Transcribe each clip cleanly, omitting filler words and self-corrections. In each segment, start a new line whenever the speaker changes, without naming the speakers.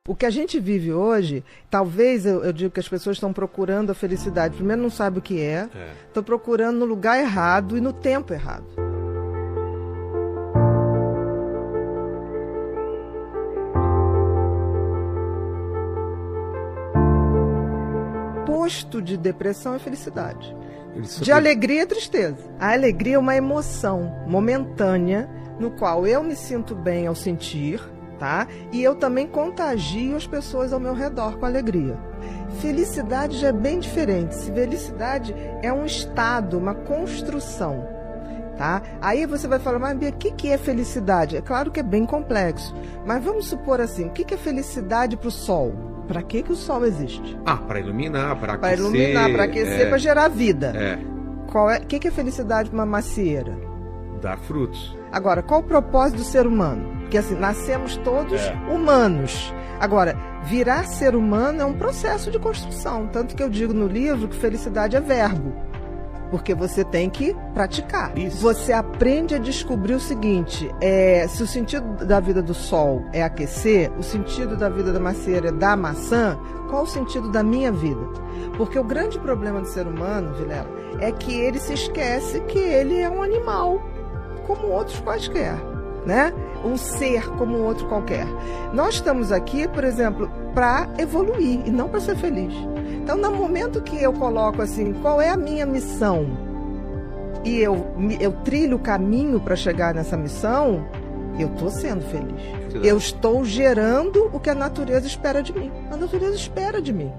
O que a gente vive hoje, talvez eu digo que as pessoas estão procurando a felicidade. Primeiro, não sabem o que é, estão procurando no lugar errado e no tempo errado. Posto de depressão é felicidade. De alegria é tristeza. A alegria é uma emoção momentânea no qual eu me sinto bem ao sentir, tá? E eu também contagio as pessoas ao meu redor com alegria. Felicidade já é bem diferente. Felicidade é um estado, uma construção, tá? Aí você vai falar, mas Bia, o que é felicidade? É claro que é bem complexo, mas vamos supor assim, o que é felicidade para o sol? Para que o sol existe?
Para iluminar, para aquecer.
Para iluminar, para aquecer, para gerar vida. O que é felicidade para uma macieira?
Dar frutos.
Agora, qual o propósito do ser humano? Porque assim, nascemos todos humanos. Agora, virar ser humano é um processo de construção. Tanto que eu digo no livro que felicidade é verbo. Porque você tem que praticar.
Isso.
Você aprende a descobrir o seguinte, se o sentido da vida do sol é aquecer, o sentido da vida da macieira é dar maçã, qual o sentido da minha vida? Porque o grande problema do ser humano, Vilela, é que ele se esquece que ele é um animal, como outros quaisquer, né? Um ser como outro qualquer. Nós estamos aqui, por exemplo, para evoluir e não para ser feliz. Então, no momento que eu coloco assim, qual é a minha missão? E eu trilho o caminho para chegar nessa missão, eu estou sendo feliz. Eu estou gerando o que a natureza espera de mim. A natureza espera de mim.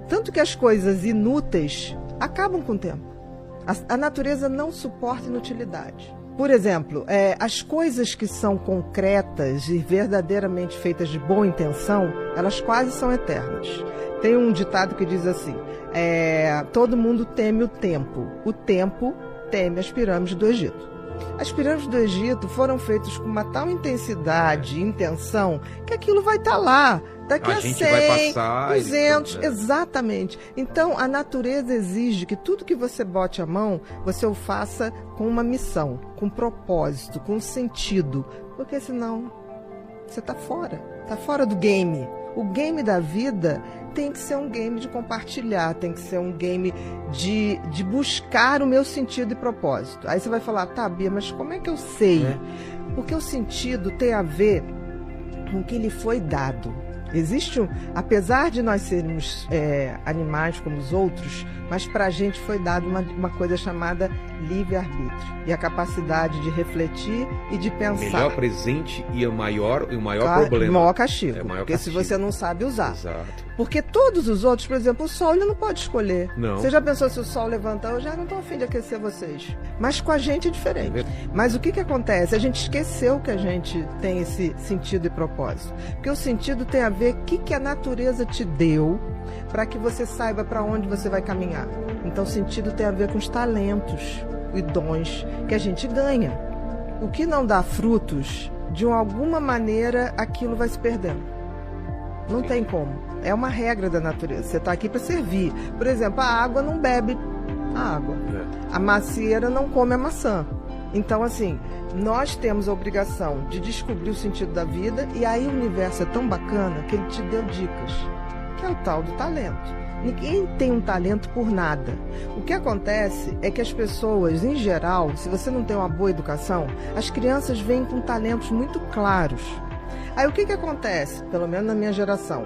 Tanto que as coisas inúteis acabam com o tempo. A natureza não suporta inutilidade. Por exemplo, as coisas que são concretas e verdadeiramente feitas de boa intenção, elas quase são eternas. Tem um ditado que diz assim, todo mundo teme o tempo teme as pirâmides do Egito. As pirâmides do Egito foram feitas com uma tal intensidade e intenção que aquilo vai estar lá daqui a 100, 200, exatamente. Então, a natureza exige que tudo que você bote a mão, você o faça com uma missão, com propósito, com sentido, porque senão você está fora do game. O game da vida tem que ser um game de compartilhar, tem que ser um game de buscar o meu sentido e propósito. Aí você vai falar, tá, Bia, mas como é que eu sei? Porque o sentido tem a ver com o que lhe foi dado. Existe apesar de nós sermos animais como os outros, mas para a gente foi dado uma coisa chamada livre-arbítrio e a capacidade de refletir e de pensar.
O melhor presente e o maior problema.
O maior castigo, porque se você não sabe usar.
Exato.
Porque todos os outros, por exemplo, o sol ele não pode escolher.
Não.
Você já pensou se o sol levantar? Eu já não estou a fim de aquecer vocês. Mas com a gente é diferente. Mas o que acontece? A gente esqueceu que a gente tem esse sentido e propósito. Porque o sentido tem a ver com o que a natureza te deu para que você saiba para onde você vai caminhar. Então o sentido tem a ver com os talentos e dons que a gente ganha. O que não dá frutos, de alguma maneira aquilo vai se perdendo. Não tem como. É uma regra da natureza. Você está aqui para servir. Por exemplo, a água não bebe a água. A macieira não come a maçã. Então, assim, nós temos a obrigação de descobrir o sentido da vida e aí o universo é tão bacana que ele te deu dicas, que é o tal do talento. Ninguém tem um talento por nada. O que acontece é que as pessoas, em geral, se você não tem uma boa educação, as crianças vêm com talentos muito claros. Aí o que acontece? Pelo menos na minha geração.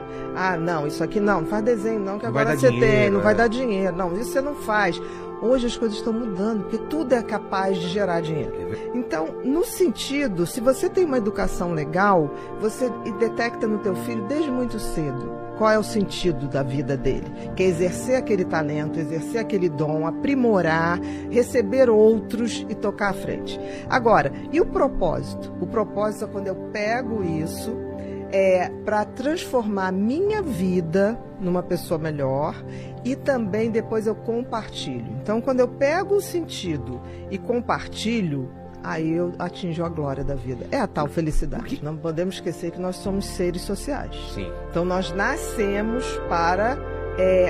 Não, isso aqui não faz desenho não, que agora você tem, não vai dar dinheiro. Não, isso você não faz. Hoje as coisas estão mudando, porque tudo é capaz de gerar dinheiro. Então, no sentido, se você tem uma educação legal, você detecta no teu filho desde muito cedo qual é o sentido da vida dele, que é exercer aquele talento, exercer aquele dom, aprimorar, receber outros e tocar à frente. Agora, e o propósito? O propósito é quando eu pego isso para transformar a minha vida numa pessoa melhor e também depois eu compartilho. Então, quando eu pego o sentido e compartilho, aí eu atinjo a glória da vida. É a tal felicidade. Não podemos esquecer que nós somos seres sociais.
Sim.
Então, nós nascemos para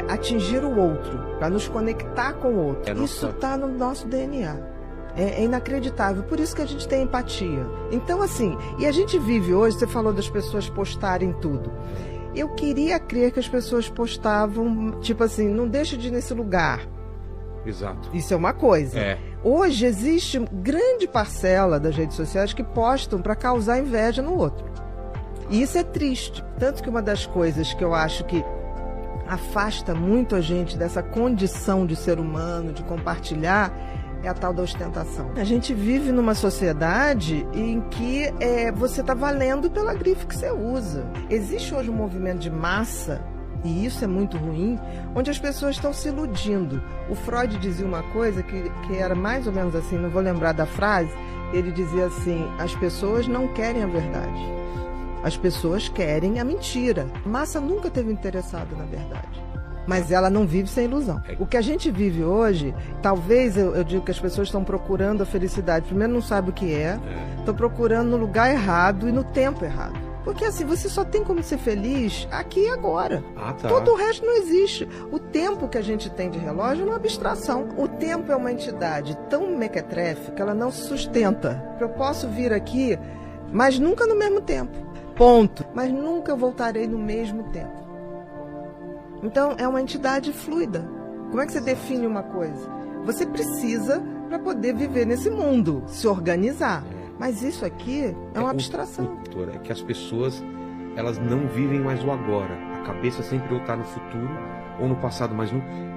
atingir o outro, para nos conectar com o outro. Isso está no nosso DNA. É inacreditável, por isso que a gente tem empatia. Então, assim, e a gente vive hoje, você falou das pessoas postarem tudo. Eu queria crer que as pessoas postavam, tipo assim, não deixa de ir nesse lugar.
Exato.
Isso é uma coisa.
É.
Hoje existe grande parcela das redes sociais que postam para causar inveja no outro. E isso é triste. Tanto que uma das coisas que eu acho que afasta muito a gente dessa condição de ser humano, de compartilhar, é a tal da ostentação. A gente vive numa sociedade em que você está valendo pela grife que você usa. Existe hoje um movimento de massa, e isso é muito ruim, onde as pessoas estão se iludindo. O Freud dizia uma coisa que era mais ou menos assim, não vou lembrar da frase, ele dizia assim, as pessoas não querem a verdade, as pessoas querem a mentira. A massa nunca esteve interessada na verdade. Mas ela não vive sem ilusão. O que a gente vive hoje, talvez eu digo que as pessoas estão procurando a felicidade. Primeiro não sabem o que estão procurando no lugar errado e no tempo errado. Porque assim, você só tem como ser feliz aqui e agora.
Tá.
Todo o resto não existe. O tempo que a gente tem de relógio é uma abstração. O tempo é uma entidade tão mequetrefe que ela não se sustenta. Eu posso vir aqui, mas nunca no mesmo tempo. Ponto. Mas nunca eu voltarei no mesmo tempo. Então, é uma entidade fluida. Como é que você define uma coisa? Você precisa para poder viver nesse mundo, se organizar. Mas isso aqui é uma abstração.
É que as pessoas, elas não vivem mais o agora. A cabeça sempre ou está no futuro ou no passado, mas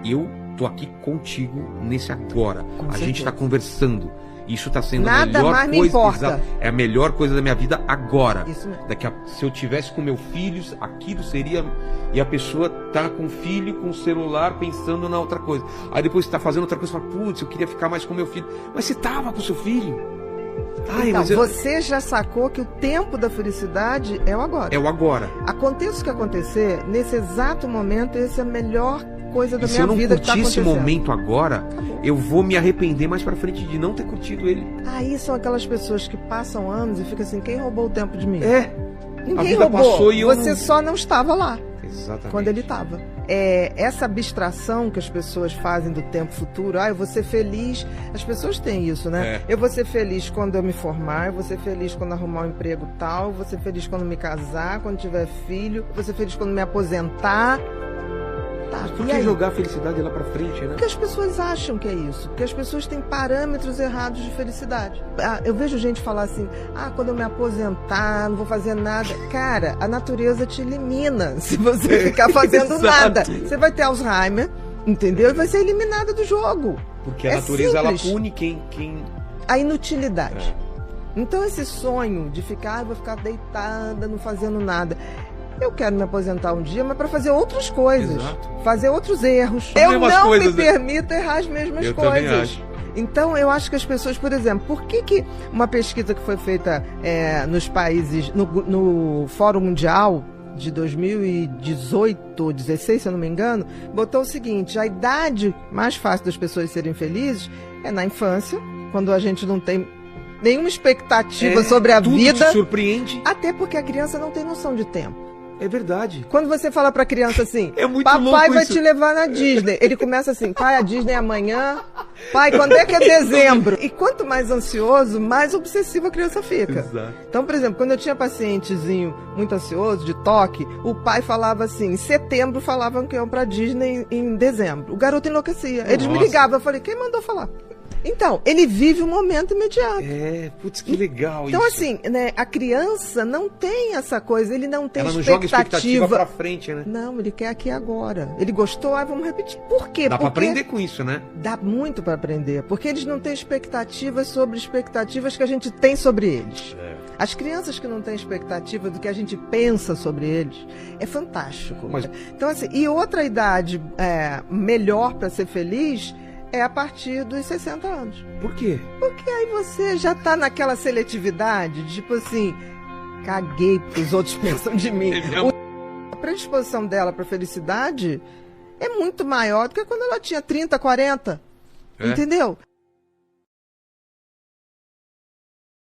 eu tô aqui contigo nesse agora. A gente está conversando. Isso está sendo a melhor
mais
coisa.
Me importa.
Exato, é a melhor coisa da minha vida agora.
Isso mesmo.
Se eu tivesse com meu filho, aquilo seria. E a pessoa tá com o filho, com o celular, pensando na outra coisa. Aí depois você tá fazendo outra coisa, fala, putz, eu queria ficar mais com meu filho. Mas você tava com seu filho.
Então, você já sacou que o tempo da felicidade é o agora.
É o agora.
Aconteça o que acontecer, nesse exato momento, essa é a melhor coisa da minha vida.
Se eu não
curtir
curtir esse momento agora,
acabou.
Eu vou me arrepender mais pra frente de não ter curtido ele.
Aí são aquelas pessoas que passam anos e ficam assim, quem roubou o tempo de mim? Ninguém
a vida
roubou,
passou e eu
você
não...
só não estava lá.
Exatamente.
Quando ele estava. Essa abstração que as pessoas fazem do tempo futuro, eu vou ser feliz, as pessoas têm isso, né? Eu vou ser feliz quando eu me formar, eu vou ser feliz quando arrumar um emprego tal, eu vou ser feliz quando me casar, quando tiver filho, eu vou ser feliz quando me aposentar.
Mas por que jogar a felicidade lá pra frente, né?
Porque as pessoas acham que é isso. Porque as pessoas têm parâmetros errados de felicidade. Eu vejo gente falar assim, quando eu me aposentar, não vou fazer nada. Cara, a natureza te elimina se você ficar fazendo nada. Você vai ter Alzheimer, entendeu? E vai ser eliminada do jogo.
Porque a natureza, ela pune quem...
A inutilidade. Então esse sonho de ficar, vou ficar deitada, não fazendo nada... Eu quero me aposentar um dia, mas para fazer outras coisas.
Exato.
Fazer outros erros. Eu não me permito errar as mesmas coisas.
Também acho.
Então, eu acho que as pessoas, por exemplo, por que uma pesquisa que foi feita nos países, no Fórum Mundial de 2018 ou 2016, se eu não me engano, botou o seguinte, a idade mais fácil das pessoas serem felizes é na infância, quando a gente não tem nenhuma expectativa sobre a vida.
Te surpreende.
Até porque a criança não tem noção de tempo.
É verdade.
Quando você fala pra criança assim,
papai
vai te levar na Disney. Ele começa assim, pai, a Disney é amanhã. Pai, quando é que é dezembro? E quanto mais ansioso, mais obsessiva a criança fica.
Exato.
Então, por exemplo, quando eu tinha pacientezinho muito ansioso, de toque, o pai falava assim, em setembro falavam que iam pra Disney em dezembro. O garoto enlouquecia. Eles me ligavam, eu falei, quem mandou falar? Então, ele vive o momento imediato.
Putz, que legal
então,
isso.
Então, assim, né, a criança não tem essa coisa, ele não tem
Ela não
expectativa.
joga expectativa pra frente, né?
Não, ele quer aqui agora. Ele gostou, vamos repetir. Por quê?
Dá pra aprender com isso, né?
Dá muito pra aprender, porque eles não têm expectativas sobre expectativas que a gente tem sobre eles. As crianças que não têm expectativa do que a gente pensa sobre eles, é fantástico. Então, assim, e outra idade melhor pra ser feliz... é a partir dos 60 anos.
Por quê?
Porque aí você já tá naquela seletividade, tipo assim, caguei porque os outros pensam de mim. A predisposição dela para felicidade é muito maior do que quando ela tinha 30, 40. Entendeu?